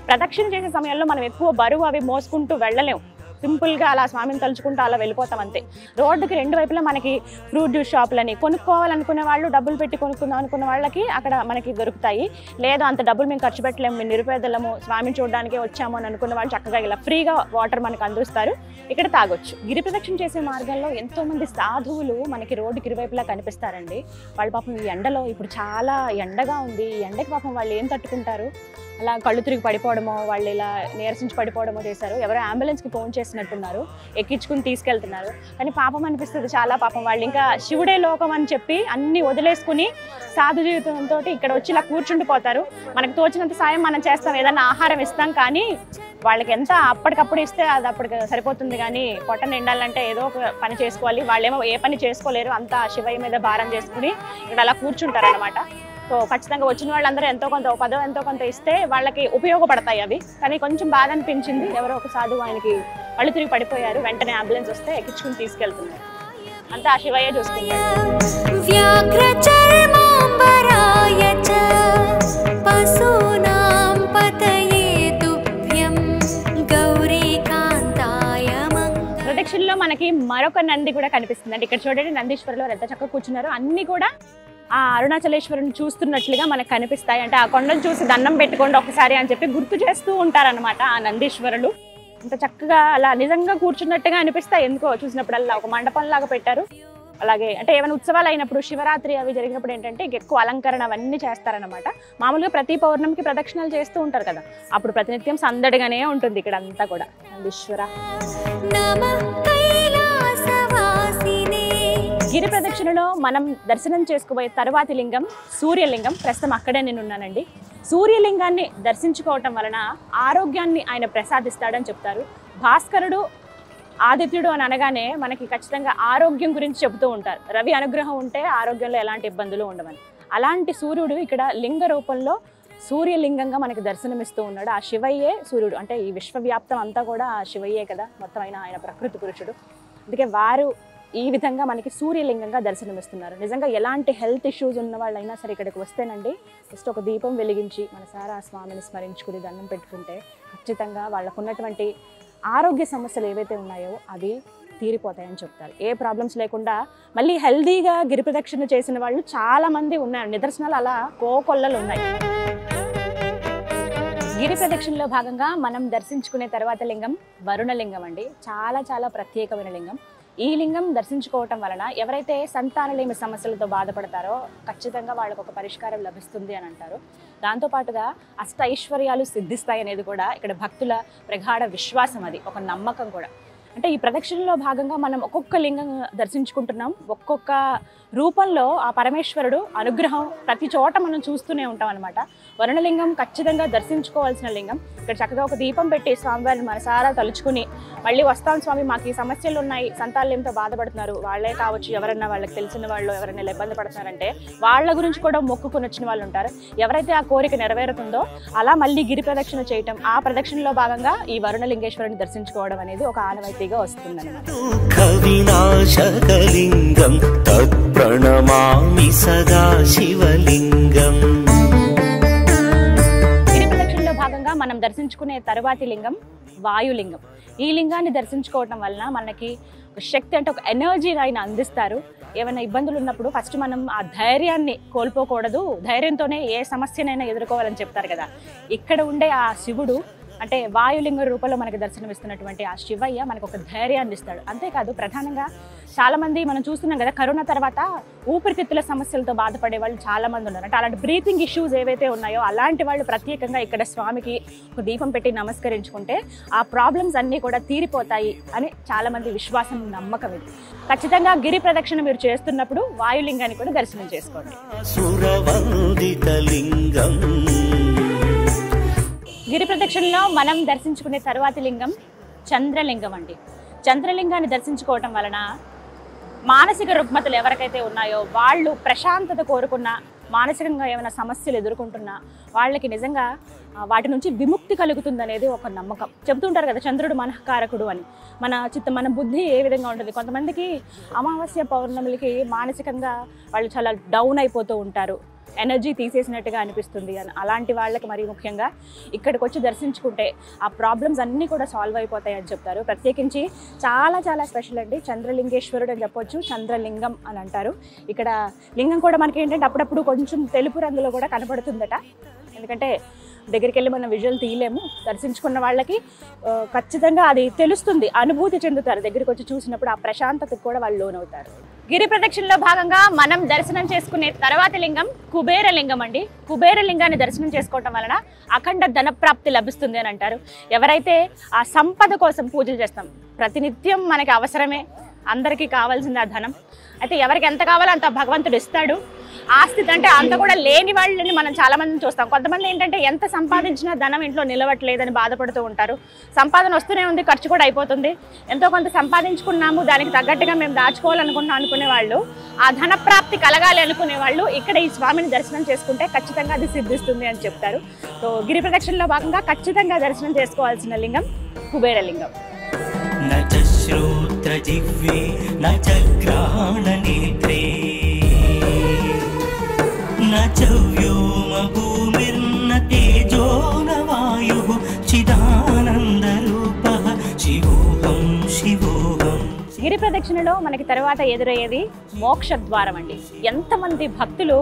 ప్రదక్షిణ చేసే సమయంలో మనం ఎక్కువ బరువు అవి మోసుకుంటూ వెళ్ళలేము. సింపుల్గా అలా స్వామిని తలుచుకుంటూ అలా వెళ్ళిపోతాం అంతే. రోడ్డుకి 2 వైపులా మనకి ఫ్రూట్ జ్యూస్ షాపులని, కొనుక్కోవాలనుకునే వాళ్ళు, డబ్బులు పెట్టి కొనుక్కుందాం అనుకున్న వాళ్ళకి అక్కడ మనకి దొరుకుతాయి. లేదు అంత డబ్బులు మేము ఖర్చు పెట్టలేము, మేము నిరుపేదలము, స్వామిని చూడడానికి వచ్చాము అని అనుకున్న వాళ్ళు చక్కగా ఇలా ఫ్రీగా వాటర్ మనకు అందిస్తారు, ఇక్కడ తాగొచ్చు. గిరి ప్రదక్షిణ చేసే మార్గంలో ఎంతోమంది సాధువులు మనకి రోడ్డుకి ఇరువైపులా కనిపిస్తారండి. వాళ్ళు పాపం ఈ ఎండలో, ఇప్పుడు చాలా ఎండగా ఉంది, ఈ ఎండకి పాపం వాళ్ళు ఏం తట్టుకుంటారు, అలా కళ్ళు తిరిగి పడిపోవడమో, వాళ్ళు ఇలా నీరసించి పడిపోవడమో చేశారు. ఎవరో అంబులెన్స్కి ఫోన్ చేసినట్టున్నారు, ఎక్కించుకుని తీసుకెళ్తున్నారు. కానీ పాపం అనిపిస్తుంది చాలా. పాపం వాళ్ళు ఇంకా శివుడే లోకం అని చెప్పి అన్ని వదిలేసుకుని సాధు జీవితంతో ఇక్కడ వచ్చి ఇలా కూర్చుండిపోతారు. మనకు తోచినంత సాయం మనం చేస్తాం, ఏదైనా ఆహారం ఇస్తాం, కానీ వాళ్ళకి ఎంత అప్పటికప్పుడు ఇస్తే అది అప్పటికి సరిపోతుంది. కానీ పొట్ట నిండాలంటే ఏదో ఒక పని చేసుకోవాలి. వాళ్ళేమో ఏ పని చేసుకోలేరు, అంతా శివయ్య మీద భారం చేసుకుని ఇక్కడ అలా కూర్చుంటారు అనమాట. సో ఖచ్చితంగా వచ్చిన వాళ్ళందరూ ఎంతో కొంత, 10 ఎంతో కొంత ఇస్తే వాళ్ళకి ఉపయోగపడతాయి అవి. కానీ కొంచెం బాధ అనిపించింది. ఎవరో ఒక సాధువు ఆయనకి కళ్ళు తిరిగి పడిపోయారు. వెంటనే అంబులెన్స్ వస్తే ఎక్కించుకుని తీసుకెళ్తున్నారు. అంతా ఆ శివయ్య చూసుకుంటారు. ప్రదక్షిణలో మనకి మరొక నంది కూడా కనిపిస్తుంది అండి. ఇక్కడ చూడండి, నందీశ్వరులు ఎంత చక్కగా కూర్చున్నారు. అన్ని కూడా ఆ అరుణాచలేశ్వరుని చూస్తున్నట్లుగా మనకు కనిపిస్తాయి. అంటే ఆ కొండను చూసి దండం పెట్టుకోండి ఒకసారి అని చెప్పి గుర్తు చేస్తూ ఉంటారనమాట ఆ నందీశ్వరులు. అంత చక్కగా అలా నిజంగా కూర్చున్నట్టుగా అనిపిస్తాయి ఎందుకో చూసినప్పుడల్లా. ఒక మండపం లాగా పెట్టారు. అలాగే అంటే ఏమైనా ఉత్సవాలు అయినప్పుడు, శివరాత్రి అవి జరిగినప్పుడు ఏంటంటే ఎక్కువ అలంకరణ అవన్నీ చేస్తారనమాట. మామూలుగా ప్రతి పౌర్ణమికి ప్రదక్షిణలు చేస్తూ ఉంటారు కదా, అప్పుడు ప్రతినిత్యం సందడిగానే ఉంటుంది ఇక్కడ అంతా కూడా. నందీశ్వర గిరి ప్రదక్షిణలో మనం దర్శనం చేసుకోబోయే తరువాతి లింగం సూర్యలింగం. ప్రస్తుతం అక్కడే నేను ఉన్నానండి. సూర్యలింగాన్ని దర్శించుకోవటం వలన ఆరోగ్యాన్ని ఆయన ప్రసాదిస్తాడని చెప్తారు. భాస్కరుడు, ఆదిత్యుడు అని అనగానే మనకి ఖచ్చితంగా ఆరోగ్యం గురించి చెబుతూ ఉంటారు. రవి అనుగ్రహం ఉంటే ఆరోగ్యంలో ఎలాంటి ఇబ్బందులు ఉండవని. అలాంటి సూర్యుడు ఇక్కడ లింగ రూపంలో సూర్యలింగంగా మనకి దర్శనమిస్తూ ఉన్నాడు. ఆ శివయ్యే సూర్యుడు. అంటే ఈ విశ్వవ్యాప్తం అంతా కూడా ఆ శివయ్యే కదా, మొత్తం ఆయన ప్రకృతి పురుషుడు. అందుకే వారు ఈ విధంగా మనకి సూర్యలింగంగా దర్శనమిస్తున్నారు. నిజంగా ఎలాంటి హెల్త్ ఇష్యూస్ ఉన్న వాళ్ళైనా సరే ఇక్కడికి వస్తేనండి, జస్ట్ ఒక దీపం వెలిగించి మనసారా స్వామిని స్మరించుకుని దండం పెట్టుకుంటే ఖచ్చితంగా వాళ్ళకు ఉన్నటువంటి ఆరోగ్య సమస్యలు ఏవైతే ఉన్నాయో అవి తీరిపోతాయని చెప్తారు. ఏ ప్రాబ్లమ్స్ లేకుండా మళ్ళీ హెల్దీగా గిరి ప్రదక్షిణ చేసిన వాళ్ళు చాలా మంది ఉన్నారు. నిదర్శనాలు అలా కోకొల్లలు ఉన్నాయి. గిరి ప్రదక్షిణలో భాగంగా మనం దర్శించుకునే తర్వాత లింగం వరుణలింగం అండి. చాలా చాలా ప్రత్యేకమైన లింగం. ఈ లింగం దర్శించుకోవటం వలన ఎవరైతే సంతానలేమి సమస్యలతో బాధపడతారో ఖచ్చితంగా వాళ్ళకు ఒక పరిష్కారం లభిస్తుంది అని అంటారు. దాంతోపాటుగా అష్ట ఐశ్వర్యాలు సిద్ధిస్తాయి అనేది కూడా ఇక్కడ భక్తుల ప్రగాఢ విశ్వాసం, అది ఒక నమ్మకం కూడా. అంటే ఈ ప్రదక్షిణలో భాగంగా మనం ఒక్కొక్క లింగం దర్శించుకుంటున్నాం. ఒక్కొక్క రూపంలో ఆ పరమేశ్వరుడు అనుగ్రహం ప్రతి చోట మనం చూస్తూనే ఉంటాం అనమాట. వరుణలింగం ఖచ్చితంగా దర్శించుకోవాల్సిన లింగం. ఇక్కడ చక్కగా ఒక దీపం పెట్టి స్వామివారిని మనసారా తలుచుకుని మళ్ళీ వస్తాం స్వామి, మాకు ఈ సమస్యలు ఉన్నాయి, సంతానలేమితో బాధపడుతున్నారు, వాళ్ళే కావచ్చు, ఎవరన్నా వాళ్ళకి తెలిసిన వాళ్ళు ఎవరైనా ఇబ్బంది పడుతున్నారంటే వాళ్ళ గురించి కూడా మొక్కుకుని వచ్చిన వాళ్ళు ఉంటారు. ఎవరైతే ఆ కోరిక నెరవేరుతుందో అలా మళ్ళీ గిరి ప్రదక్షిణ చేయటం, ఆ ప్రదక్షిణలో భాగంగా ఈ వరుణలింగేశ్వరుని దర్శించుకోవడం అనేది ఒక ఆనవాయితీగా వస్తుందన్నమాట. గిరి ప్రదక్షిణలో భాగంగా మనం దర్శించుకునే తరువాతి లింగం వాయులింగం. ఈ లింగాన్ని దర్శించుకోవటం వలన మనకి శక్తి, అంటే ఒక ఎనర్జీ ఆయన అందిస్తారు. ఏమైనా ఇబ్బందులు ఉన్నప్పుడు ఫస్ట్ మనం ఆ ధైర్యాన్ని కోల్పోకూడదు, ధైర్యంతోనే ఏ సమస్యనైనా ఎదుర్కోవాలని చెప్తారు కదా. ఇక్కడ ఉండే ఆ శివుడు అంటే వాయులింగ రూపంలో మనకు దర్శనమిస్తున్నటువంటి ఆ శివయ్య మనకు ఒక ధైర్యాన్ని ఇస్తాడు. అంతేకాదు ప్రధానంగా చాలామంది మనం చూస్తున్నాం కదా, కరోనా తర్వాత ఊపిరితిత్తుల సమస్యలతో బాధపడే వాళ్ళు చాలామంది ఉన్నారు. అంటే అలాంటి బ్రీతింగ్ ఇష్యూస్ ఏవైతే ఉన్నాయో అలాంటి వాళ్ళు ప్రత్యేకంగా ఇక్కడ స్వామికి ఒక దీపం పెట్టి నమస్కరించుకుంటే ఆ ప్రాబ్లమ్స్ అన్నీ కూడా తీరిపోతాయి అని చాలామంది విశ్వాసం, నమ్మకం. ఇది ఖచ్చితంగా గిరి ప్రదక్షిణ మీరు చేస్తున్నప్పుడు వాయులింగాన్ని కూడా దర్శనం చేసుకోండి. గిరి ప్రదక్షిణలో మనం దర్శించుకునే తరువాతి లింగం చంద్రలింగం అండి. చంద్రలింగాన్ని దర్శించుకోవటం వలన మానసిక రుగ్మతలు ఎవరికైతే ఉన్నాయో వాళ్ళు ప్రశాంతత కోరుకున్న, మానసికంగా ఏమైనా సమస్యలు ఎదుర్కొంటున్నా వాళ్ళకి నిజంగా వాటి నుంచి విముక్తి కలుగుతుందనేది ఒక నమ్మకం. చెబుతుంటారు కదా చంద్రుడు మనఃకారకుడు అని. మన బుద్ధి ఏ విధంగా ఉంటుంది, కొంతమందికి అమావాస్య పౌర్ణములకి మానసికంగా వాళ్ళు చాలా డౌన్ అయిపోతూ ఉంటారు, ఎనర్జీ తీసేసినట్టుగా అనిపిస్తుంది అని. అలాంటి వాళ్ళకి మరీ ముఖ్యంగా ఇక్కడికి వచ్చి దర్శించుకుంటే ఆ ప్రాబ్లమ్స్ అన్నీ కూడా సాల్వ్ అయిపోతాయి అని చెప్తారు. ప్రత్యేకించి చాలా చాలా స్పెషల్ అండి, చంద్రలింగేశ్వరుడు అని చెప్పొచ్చు, చంద్రలింగం అని అంటారు. ఇక్కడ లింగం కూడా మనకి ఏంటంటే అప్పుడప్పుడు కొంచెం తెలుపు రంగులో కూడా కనపడుతుందట. ఎందుకంటే దగ్గరికి వెళ్ళి మనం విజువల్ తీయలేము, దర్శించుకున్న వాళ్ళకి ఖచ్చితంగా అది తెలుస్తుంది, అనుభూతి చెందుతారు. దగ్గరికి వచ్చి చూసినప్పుడు ఆ ప్రశాంతతకు కూడా వాళ్ళు లోనవుతారు. గిరి ప్రదక్షిణలో భాగంగా మనం దర్శనం చేసుకునే తర్వాతి లింగం కుబేర లింగం అండి. కుబేర లింగాన్ని దర్శనం చేసుకోవటం వలన అఖండ ధనప్రాప్తి లభిస్తుంది అని అంటారు. ఎవరైతే ఆ సంపద కోసం పూజలు చేస్తాం, ప్రతినిత్యం మనకి అవసరమే, అందరికీ కావాల్సింది ఆ ధనం. అయితే ఎవరికి ఎంత కావాలో అంత భగవంతుడు ఇస్తాడు. ఆస్తి అంటే అంత కూడా లేని వాళ్ళని మనం చాలా మందిని చూస్తాం. కొంతమంది ఏంటంటే ఎంత సంపాదించినా ధనం ఇంట్లో నిలవట్లేదని బాధపడుతూ ఉంటారు. సంపాదన వస్తూనే ఉంది, ఖర్చు కూడా అయిపోతుంది. ఎంతో కొంత సంపాదించుకున్నాము, దానికి తగ్గట్టుగా మేము దాచుకోవాలనుకున్నాం అనుకునే వాళ్ళు, ఆ ధన ప్రాప్తి కలగాలి అనుకునే వాళ్ళు ఇక్కడ ఈ స్వామిని దర్శనం చేసుకుంటే ఖచ్చితంగా అది సిద్ధిస్తుంది అని చెప్తారు. సో గిరి ప్రదక్షిణలో భాగంగా ఖచ్చితంగా దర్శనం చేసుకోవాల్సిన లింగం కుబేర లింగం. శ్రోత్రజిహ్వే న చ గ్రహణనేత్రే న చ వ్యోమ భూమిర్న తేజో న వాయుః చిదానందరూపః శివోహం శివోహం. గిరి ప్రదక్షిణలో మనకి తర్వాత ఎదురయ్యేది మోక్షద్వారం అండి. ఎంతమంది భక్తులు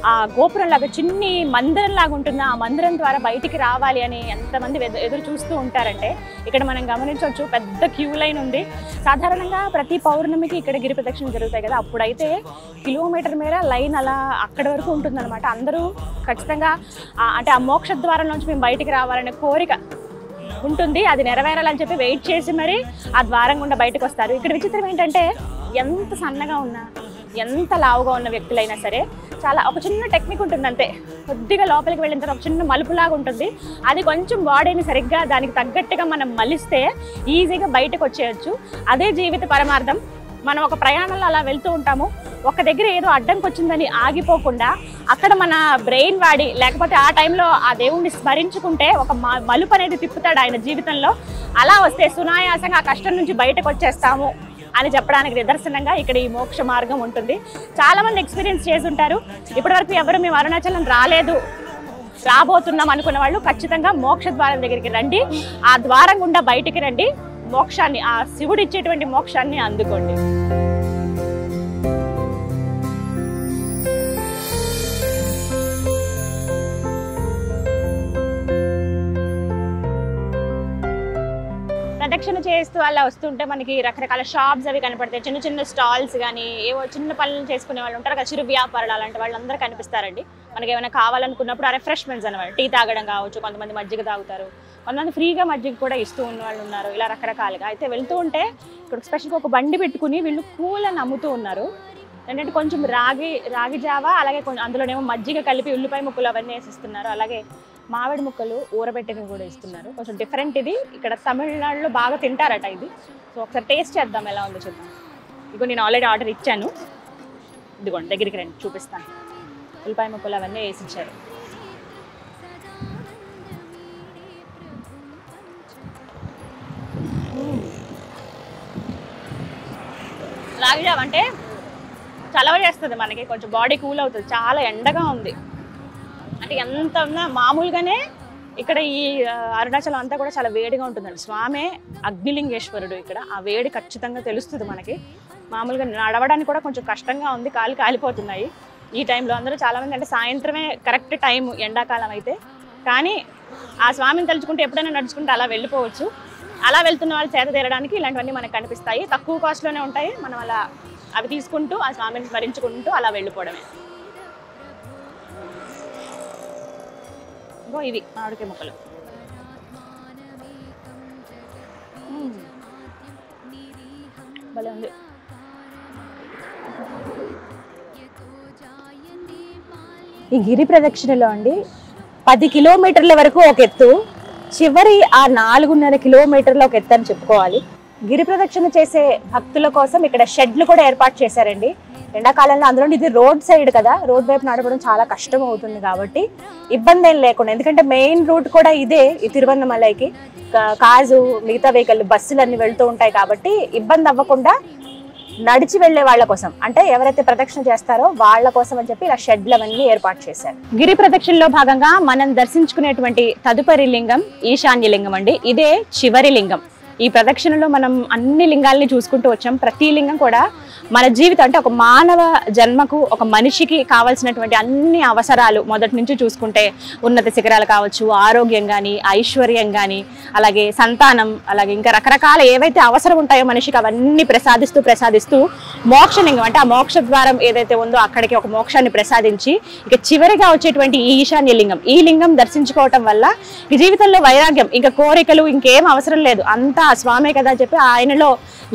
ఆ గోపురంలాగా చిన్ని మందిరంలాగా ఉంటుంది, ఆ మందిరం ద్వారా బయటికి రావాలి అని ఎంతమంది ఎదురు చూస్తూ ఉంటారంటే ఇక్కడ మనం గమనించవచ్చు, పెద్ద క్యూ లైన్ ఉంది. సాధారణంగా ప్రతి పౌర్ణమికి ఇక్కడ గిరి ప్రదక్షిణ జరుగుతాయి కదా, అప్పుడైతే కిలోమీటర్ మేర లైన్ అలా అక్కడి వరకు ఉంటుందన్నమాట. అందరూ ఖచ్చితంగా అంటే ఆ మోక్ష ద్వారం నుంచి మేము బయటికి రావాలనే కోరిక ఉంటుంది, అది నెరవేరాలని చెప్పి వెయిట్ చేసి మరి ఆ ద్వారం గుండా బయటకు వస్తారు. ఇక్కడ విచిత్రం ఏంటంటే ఎంత సన్నగా ఉన్నా, ఎంత లావుగా ఉన్న వ్యక్తులైనా సరే చాలా ఒక చిన్న టెక్నిక్ ఉంటుంది అంతే. కొద్దిగా లోపలికి వెళ్ళిన తర్వాత ఒక చిన్న మలుపులాగా ఉంటుంది, అది కొంచెం బాడీని సరిగ్గా దానికి తగ్గట్టుగా మనం మలిస్తే ఈజీగా బయటకు వచ్చేయచ్చు. అదే జీవిత పరమార్థం. మనం ఒక ప్రయాణంలో అలా వెళ్తూ ఉంటాము, ఒక దగ్గర ఏదో అడ్డంకి వచ్చిందని ఆగిపోకుండా అక్కడ మన బ్రెయిన్ వాడి, లేకపోతే ఆ టైంలో ఆ దేవుణ్ణి స్మరించుకుంటే ఒక మలుపు అనేది తిప్పుతాడు ఆయన జీవితంలో. అలా వస్తే సునాయాసంగా ఆ కష్టం నుంచి బయటకు వచ్చేస్తాము అని చెప్పడానికి నిదర్శనంగా ఇక్కడ ఈ మోక్ష మార్గం ఉంటుంది. చాలా మంది ఎక్స్పీరియన్స్ చేసి ఉంటారు. ఇప్పటివరకు ఎవరు మేము అరుణాచలం రాలేదు, రాబోతున్నాం అనుకున్న వాళ్ళు ఖచ్చితంగా మోక్ష ద్వారం దగ్గరికి రండి, ఆ ద్వారం గుండా బయటికి రండి, మోక్షాన్ని, ఆ శివుడు ఇచ్చేటువంటి మోక్షాన్ని అందుకోండి. ప్రదక్షిణ చేస్తూ అలా వస్తుంటే మనకి రకరకాల షాప్స్ అవి కనపడతాయి, చిన్న చిన్న స్టాల్స్ కానీ ఏవో చిన్న పనులు చేసుకునే వాళ్ళు ఉంటారు కదా, చిరు వ్యాపారాలు, అలాంటి వాళ్ళు అందరూ కనిపిస్తారండి. మనకి ఏమైనా కావాలనుకున్నప్పుడు ఆ రిఫ్రెష్మెంట్స్ అనమాట, టీ తాగడం కావచ్చు, కొంతమంది మజ్జిగ తాగుతారు, కొంతమంది ఫ్రీగా మజ్జిగ కూడా ఇస్తూ ఉన్న వాళ్ళు ఉన్నారు, ఇలా రకరకాలుగా. అయితే వెళ్తూ ఉంటే ఇక్కడ స్పెషల్గా ఒక బండి పెట్టుకుని వీళ్ళు కూలని అమ్ముతూ ఉన్నారు. ఏంటంటే కొంచెం రాగి జావా, అలాగే కొంచెం అందులోనేమో మజ్జిగ కలిపి ఉల్లిపాయ ముక్కలు అవన్నీ వేసిస్తున్నారు, అలాగే మామిడి ముక్కలు ఊరబెట్టినవి కూడా ఇస్తున్నారు. కొంచెం డిఫరెంట్ ఇది, ఇక్కడ తమిళనాడులో బాగా తింటారట ఇది. సో ఒకసారి టేస్ట్ చేద్దాం ఎలా ఉందో చూద్దాం. ఇగో నేను ఆల్రెడీ ఆర్డర్ ఇచ్చాను, ఇదిగోండి దగ్గరికి రండి చూపిస్తాను. ఉల్లిపాయ ముక్కలు అవన్నీ వేసి ఇచ్చారు. రాగి జావ అంటే చలవ చేస్తుంది మనకి, కొంచెం బాడీ కూల్ అవుతుంది. చాలా ఎండగా ఉంది, అంటే ఎంత ఉన్నా మామూలుగానే ఇక్కడ ఈ అరుణాచలం అంతా కూడా చాలా వేడిగా ఉంటుందండి. స్వామి అగ్నిలింగేశ్వరుడు, ఇక్కడ ఆ వేడి ఖచ్చితంగా తెలుస్తుంది మనకి. మామూలుగా నడవడానికి కూడా కొంచెం కష్టంగా ఉంది, కాళ్ళు కాలిపోతున్నాయి ఈ టైంలో. అందరూ చాలామంది అంటే సాయంత్రమే కరెక్ట్ టైం ఎండాకాలం అయితే, కానీ ఆ స్వామిని తలుచుకుంటే ఎప్పుడైనా నడుచుకుంటే అలా వెళ్ళిపోవచ్చు. అలా వెళ్తున్న వాళ్ళు చేత తీరడానికి ఇలాంటివన్నీ మనకు కనిపిస్తాయి. తక్కువ కాస్ట్లోనే ఉంటాయి. మనం అలా అవి తీసుకుంటూ ఆ స్వామిని స్మరించుకుంటూ అలా వెళ్ళిపోవడమే. ఇంకో ఇవి మామిడికాయ ముక్కలు. భలే ఉంది. ఈ గిరి ప్రదక్షిణలో అండి 10 కిలోమీటర్ల వరకు ఒక ఎత్తు, చివరి ఆ 4.5 కిలోమీటర్ల ఒక ఎత్తు అని చెప్పుకోవాలి. గిరి ప్రదక్షిణ చేసే భక్తుల కోసం ఇక్కడ షెడ్లు కూడా ఏర్పాటు చేశారండి. ఎండాకాలంలో అందులో ఇది రోడ్ సైడ్ కదా, రోడ్ వైపు నడపడం చాలా కష్టం అవుతుంది కాబట్టి ఇబ్బంది ఏం లేకుండా, ఎందుకంటే మెయిన్ రూట్ కూడా ఇదే ఈ తిరువన్నమలైకి. కాజు మిగతా వెహికల్ బస్సులు అన్ని వెళ్తూ ఉంటాయి కాబట్టి ఇబ్బంది అవ్వకుండా నడిచి వెళ్లే వాళ్ళ కోసం, అంటే ఎవరైతే ప్రదక్షిణ చేస్తారో వాళ్ళ కోసం అని చెప్పి ఇలా షెడ్లు అవన్నీ ఏర్పాటు చేశారు. గిరి ప్రదక్షిణలో భాగంగా మనం దర్శించుకునేటువంటి తదుపరి లింగం ఈశాన్య లింగం అండి. ఇదే చివరి లింగం. ఈ ప్రదక్షిణలో మనం అన్ని లింగాల్ని చూసుకుంటూ వచ్చాం. ప్రతి లింగం కూడా మన జీవితం అంటే ఒక మానవ జన్మకు, ఒక మనిషికి కావాల్సినటువంటి అన్ని అవసరాలు మొదటి నుంచి చూసుకుంటే ఉన్నత శిఖరాలు కావచ్చు, ఆరోగ్యం కానీ, ఐశ్వర్యం కానీ, అలాగే సంతానం, అలాగే ఇంకా రకరకాల ఏవైతే అవసరం ఉంటాయో మనిషికి అవన్నీ ప్రసాదిస్తూ మోక్షలింగం అంటే ఆ మోక్ష ద్వారం ఏదైతే ఉందో అక్కడికి ఒక మోక్షాన్ని ప్రసాదించి ఇక చివరిగా వచ్చేటువంటి ఈ ఈశాన్య లింగం, ఈ లింగం దర్శించుకోవటం వల్ల ఈ జీవితంలో వైరాగ్యం, ఇంకా కోరికలు ఇంకేం అవసరం లేదు, అంతా స్వామే కదా చెప్పి ఆయనలో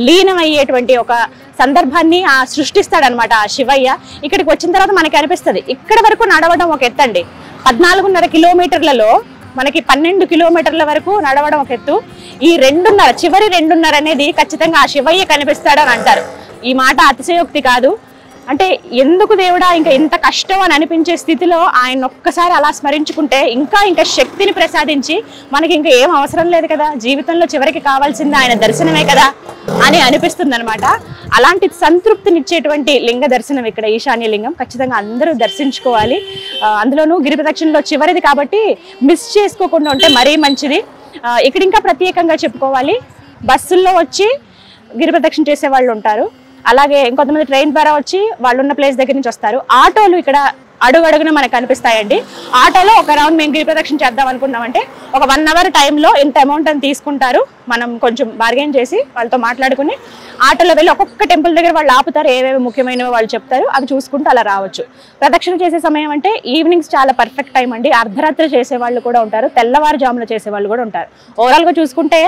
లీనమయ్యేటువంటి ఒక సందర్భాన్ని సృష్టిస్తాడనమాట ఆ శివయ్య. ఇక్కడికి వచ్చిన తర్వాత మనకి అనిపిస్తుంది ఇక్కడ వరకు నడవడం ఒక ఎత్తండి. 14.5 కిలోమీటర్లలో మనకి 12 కిలోమీటర్ల వరకు నడవడం ఒక ఎత్తు. ఈ 2.5 చివరి 2.5 అనేది ఖచ్చితంగా ఆ శివయ్య కనిపిస్తాడని అంటారు. ఈ మాట అతిశయోక్తి కాదు. అంటే ఎందుకు దేవుడా ఇంకా ఇంత కష్టం అని అనిపించే స్థితిలో ఆయన ఒక్కసారి అలా స్మరించుకుంటే ఇంకా శక్తిని ప్రసాదించి మనకి ఇంకా ఏం అవసరం లేదు కదా, జీవితంలో చివరికి కావాల్సింది ఆయన దర్శనమే కదా అని అనిపిస్తుంది అనమాట. అలాంటి సంతృప్తినిచ్చేటువంటి లింగ దర్శనం ఇక్కడ ఈశాన్య లింగం. ఖచ్చితంగా అందరూ దర్శించుకోవాలి. అందులోనూ గిరి ప్రదక్షిణలో చివరిది కాబట్టి మిస్ చేసుకోకుండా ఉంటే మరీ మంచిది. ఇక్కడ ఇంకా ప్రత్యేకంగా చెప్పుకోవాలి, బస్సుల్లో వచ్చి గిరి ప్రదక్షిణ చేసే వాళ్ళు ఉంటారు, అలాగే ఇంకొంతమంది ట్రైన్ ద్వారా వచ్చి వాళ్ళు ఉన్న ప్లేస్ దగ్గర నుంచి వస్తారు. ఆటోలు ఇక్కడ అడుగడుగున మనకు కనిపిస్తాయండి. ఆటోలో ఒక రౌండ్ మేము గిరి ప్రదక్షిణ చేద్దాం అనుకున్నామంటే ఒక 1 అవర్ టైంలో ఇంత అమౌంట్ అని తీసుకుంటారు. మనం కొంచెం బార్గెన్ చేసి వాళ్ళతో మాట్లాడుకుని ఆటోలో వెళ్ళి ఒక్కొక్క టెంపుల్ దగ్గర వాళ్ళు ఆపుతారు, ఏవేవి ముఖ్యమైనవి వాళ్ళు చెప్తారు, అవి చూసుకుంటూ అలా రావచ్చు. ప్రదక్షిణ చేసే సమయం అంటే ఈవినింగ్స్ చాలా పర్ఫెక్ట్ టైం అండి. అర్ధరాత్రి చేసే వాళ్ళు కూడా ఉంటారు, తెల్లవారుజామున చేసే వాళ్ళు కూడా ఉంటారు. ఓవరాల్గా చూసుకుంటే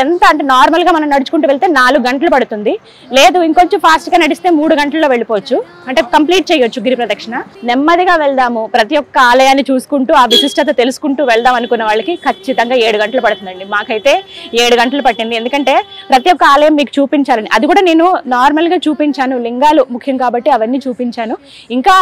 ఎంత అంటే నార్మల్గా మనం నడుచుకుంటూ వెళ్తే 4 గంటలు పడుతుంది, లేదు ఇంకొంచెం ఫాస్ట్గా నడిస్తే 3 గంటల్లో వెళ్ళిపోవచ్చు, అంటే కంప్లీట్ చేయొచ్చు గిరి ప్రదక్షిణ. నెమ్మదిగా వెళ్దాము, ప్రతి ఒక్క ఆలయాన్ని చూసుకుంటూ ఆ విశిష్టత తెలుసుకుంటూ వెళ్దాం అనుకున్న వాళ్ళకి ఖచ్చితంగా 7 గంటలు పడుతుందండి. మాకైతే 7 గంటలు పట్టింది, ఎందుకంటే ప్రతి ఒక్క ఆలయం మీకు చూపించాలని. అది కూడా నేను నార్మల్గా చూపించాను, లింగాలు ముఖ్యం కాబట్టి అవన్నీ చూపించాను. ఇంకా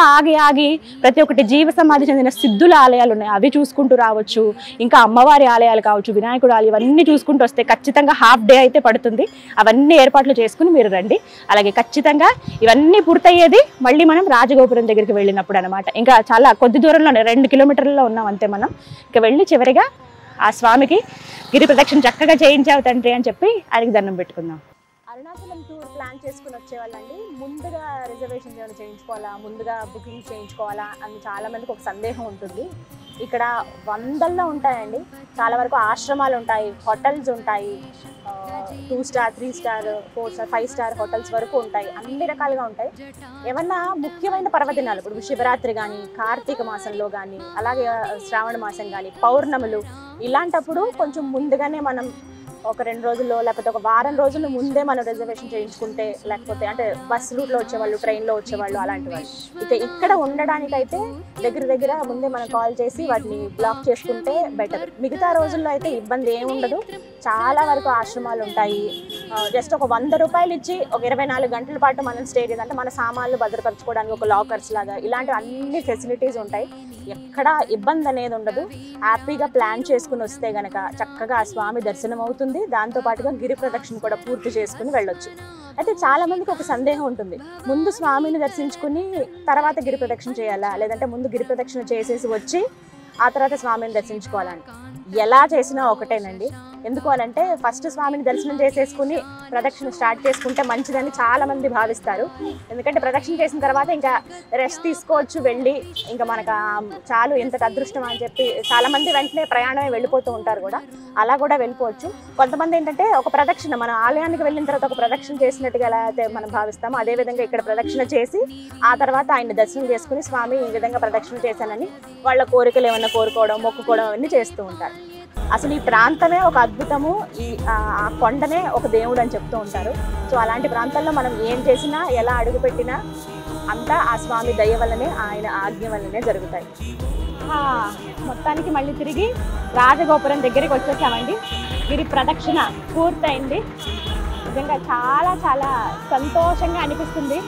ఆగి ప్రతి ఒక్కటి జీవ సమాధి చెందిన సిద్ధుల ఆలయాలు ఉన్నాయి, అవి చూసుకుంటూ రావచ్చు. ఇంకా అమ్మవారి ఆలయాలు కావచ్చు, వినాయకుడు ఆలయం, ఇవన్నీ చూసుకుంటూ వస్తే ఖచ్చితంగా హాఫ్ డే అయితే పడుతుంది. అవన్నీ ఏర్పాట్లు చేసుకుని మీరు రండి. అలాగే ఖచ్చితంగా ఇవన్నీ పూర్తయ్యేది మళ్ళీ మనం రాజగోపురం దగ్గరికి వెళ్ళినప్పుడు అనమాట. ఇంకా చాలా కొద్ది దూరంలోనే 2 కిలోమీటర్లలో ఉన్నాం అంతే మనం. ఇంకా వెళ్ళి చివరిగా ఆ స్వామికి గిరి ప్రదక్షిణ చక్కగా చేయించావు తండ్రి అని చెప్పి ఆయనకి దండం పెట్టుకుందాం. అరుణాచలం టూర్ ప్లాన్ చేసుకుని వచ్చేవాళ్ళండి ముందుగా రిజర్వేషన్ ఏమైనా చేయించుకోవాలా, ముందుగా బుకింగ్ చేయించుకోవాలా అని చాలా మందికి ఒక సందేహం ఉంటుంది. ఇక్కడ వందల్లో ఉంటాయండి, చాలా వరకు ఆశ్రమాలు ఉంటాయి, హోటల్స్ ఉంటాయి, 2 star 3 star 4 star 5 star hotels వరకు ఉంటాయి, అన్ని రకాలుగా ఉంటాయి. ఏమన్నా ముఖ్యమైన పర్వదినాలు, ఇప్పుడు శివరాత్రి కానీ, కార్తీక మాసంలో కానీ, అలాగే శ్రావణ మాసం కానీ, పౌర్ణములు, ఇలాంటప్పుడు కొంచెం ముందుగానే మనం ఒక 2 రోజుల్లో లేకపోతే ఒక వారం రోజుల ముందే మనం రిజర్వేషన్ చేయించుకుంటే, లేకపోతే అంటే బస్ రూట్లో వచ్చేవాళ్ళు, ట్రైన్లో వచ్చేవాళ్ళు, అలాంటి వాళ్ళు ఇక ఇక్కడ ఉండడానికైతే దగ్గర ముందే మనం కాల్ చేసి వాటిని బ్లాక్ చేసుకుంటే బెటర్. మిగతా రోజుల్లో అయితే ఇబ్బంది ఏమి ఉండదు, చాలా వరకు ఆశ్రమాలు ఉంటాయి. జస్ట్ ఒక 100 రూపాయలు ఇచ్చి ఒక 24 గంటల పాటు మనం స్టే చేయాలంటే మన సామాన్లు భద్రపరచుకోవడానికి ఒక లాకర్స్ లాగా ఇలాంటి అన్ని ఫెసిలిటీస్ ఉంటాయి. ఎక్కడ ఇబ్బంది అనేది ఉండదు. హ్యాపీగా ప్లాన్ చేసుకుని వస్తే గనక చక్కగా ఆ స్వామి దర్శనం అవుతుంది, దాంతోపాటుగా గిరి ప్రదక్షిణ కూడా పూర్తి చేసుకుని వెళ్ళొచ్చు. అయితే చాలా మందికి ఒక సందేహం ఉంటుంది, ముందు స్వామిని దర్శించుకుని తర్వాత గిరి ప్రదక్షిణ చేయాలా, లేదంటే ముందు గిరి ప్రదక్షిణ చేసేసి వచ్చి ఆ తర్వాత స్వామిని దర్శించుకోవాలని. ఎలా చేసినా ఒకటేనండి, ఎందుకు అని అంటే ఫస్ట్ స్వామిని దర్శనం చేసేసుకుని ప్రదక్షిణ స్టార్ట్ చేసుకుంటే మంచిదని చాలామంది భావిస్తారు. ఎందుకంటే ప్రదక్షిణ చేసిన తర్వాత ఇంకా రెస్ట్ తీసుకోవచ్చు వెళ్ళి, ఇంకా మనకు చాలు ఎంతటి అదృష్టం అని చెప్పి చాలామంది వెంటనే ప్రయాణమే వెళ్ళిపోతూ ఉంటారు కూడా, అలా కూడా వెళ్ళిపోవచ్చు. కొంతమంది ఏంటంటే ఒక ప్రదక్షిణ మన ఆలయానికి వెళ్ళిన తర్వాత ఒక ప్రదక్షిణ చేసినట్టుగా ఎలా అయితే మనం భావిస్తామో అదేవిధంగా ఇక్కడ ప్రదక్షిణ చేసి ఆ తర్వాత ఆయన దర్శనం చేసుకుని స్వామి ఈ విధంగా ప్రదక్షిణ చేశానని వాళ్ళ కోరికలు ఏమైనా కోరుకోవడం మొక్కుకోవడం అవన్నీ చేస్తూ ఉంటారు. అసలు ఈ ప్రాంతమే ఒక అద్భుతము, ఆ కొండనే ఒక దేవుడు అని చెప్తూ ఉంటారు. సో అలాంటి ప్రాంతాల్లో మనం ఏం చేసినా ఎలా అడుగుపెట్టినా అంతా ఆ స్వామి దయ వల్లనే ఆయన ఆజ్ఞ వల్లనే జరుగుతాయి. మొత్తానికి మళ్ళీ తిరిగి రాజగోపురం దగ్గరికి వచ్చేసామండి. గిరి ప్రదక్షిణ పూర్తయింది. నిజంగా చాలా చాలా సంతోషంగా అనిపిస్తుంది.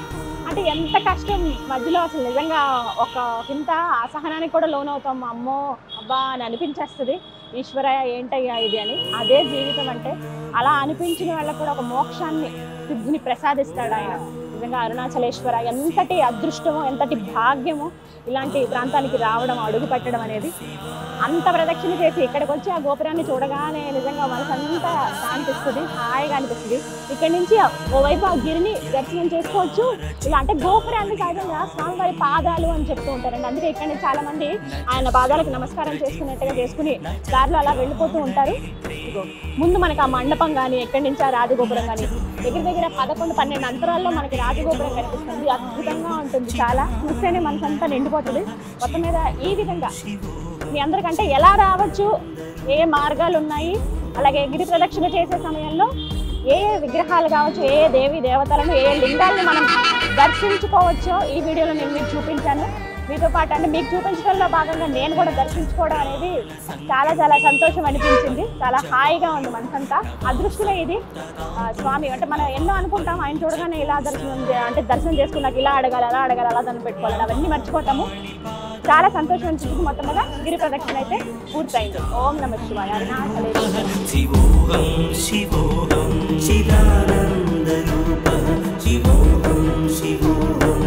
అంటే ఎంత కష్టం మధ్యలో అసలు నిజంగా ఒక ఇంత అసహనానికి కూడా లోనవుతాం, అమ్మో అబ్బా అని అనిపించేస్తుంది. ఈశ్వరయ్య ఏంటయ్యా ఇది అని. అదే జీవితం అంటే. అలా అనిపించిన వాళ్ళకు కూడా ఒక మోక్షాన్ని సిద్ధిని ప్రసాదిస్తాడు ఆయన. నిజంగా అరుణాచలేశ్వర ఎంతటి అదృష్టమో ఎంతటి భాగ్యమో ఇలాంటి ప్రాంతానికి రావడం అడుగు పెట్టడం అనేది. అంత ప్రదక్షిణ చేసి ఇక్కడికి వచ్చి ఆ గోపురాన్ని చూడగానే నిజంగా మనసంతా శాంతిస్తుంది, హాయిగా అనిపిస్తుంది. ఇక్కడి నుంచి ఓవైపు ఆ గిరిని దర్శనం చేసుకోవచ్చు. ఇలా అంటే గోపురాన్ని సహజంగా స్వామివారి పాదాలు అని చెప్తూ ఉంటారండి. అందుకే ఇక్కడ నుంచి చాలా మంది ఆయన పాదాలకు నమస్కారం చేసుకున్నట్టుగా చేసుకుని దారిలో అలా వెళ్ళిపోతూ ఉంటారు. ముందు మనకు ఆ మండపం కానీ ఎక్కడి నుంచి ఆ రాజగోపురం కానీ దగ్గర దగ్గర 11-12 అంతరాల్లో మనకి రాజగోపురం కనిపిస్తుంది. అద్భుతంగా ఉంటుంది, చాలా చూస్తేనే మనసంతా నిండిపోతుంది. మొత్తం మీద ఈ విధంగా మీ అందరికంటే ఎలా రావచ్చు, ఏ మార్గాలు ఉన్నాయి, అలాగే గిరి ప్రదక్షిణ చేసే సమయంలో ఏ విగ్రహాలు కావచ్చు, ఏ దేవి దేవతలను, ఏ లింగాలను మనం దర్శించుకోవచ్చో ఈ వీడియోలో నేను మీకు చూపించాను. మీతో పాటు అంటే మీకు చూపించడంలో భాగంగా నేను కూడా దర్శించుకోవడం అనేది చాలా చాలా సంతోషం అనిపించింది. చాలా హాయిగా ఉంది మనసంతా. అదృష్టమే ఇది. స్వామి అంటే మనం ఎన్నో అనుకుంటాం, ఆయన చూడగానే ఇలా దర్శనం చేసుకున్నాక ఇలా అడగాలి అలా అడగాలి అలా దాన్ని పెట్టుకోవాలి, అవన్నీ మర్చిపోతాము. చాలా సంతోషం అనిపించింది. మొత్తం మీద గిరి ప్రదక్షిణ అయితే పూర్తయింది. ఓం నమః శివాయ. శివోహం శివోహం చిదానంద రూపః శివోహం శివోహం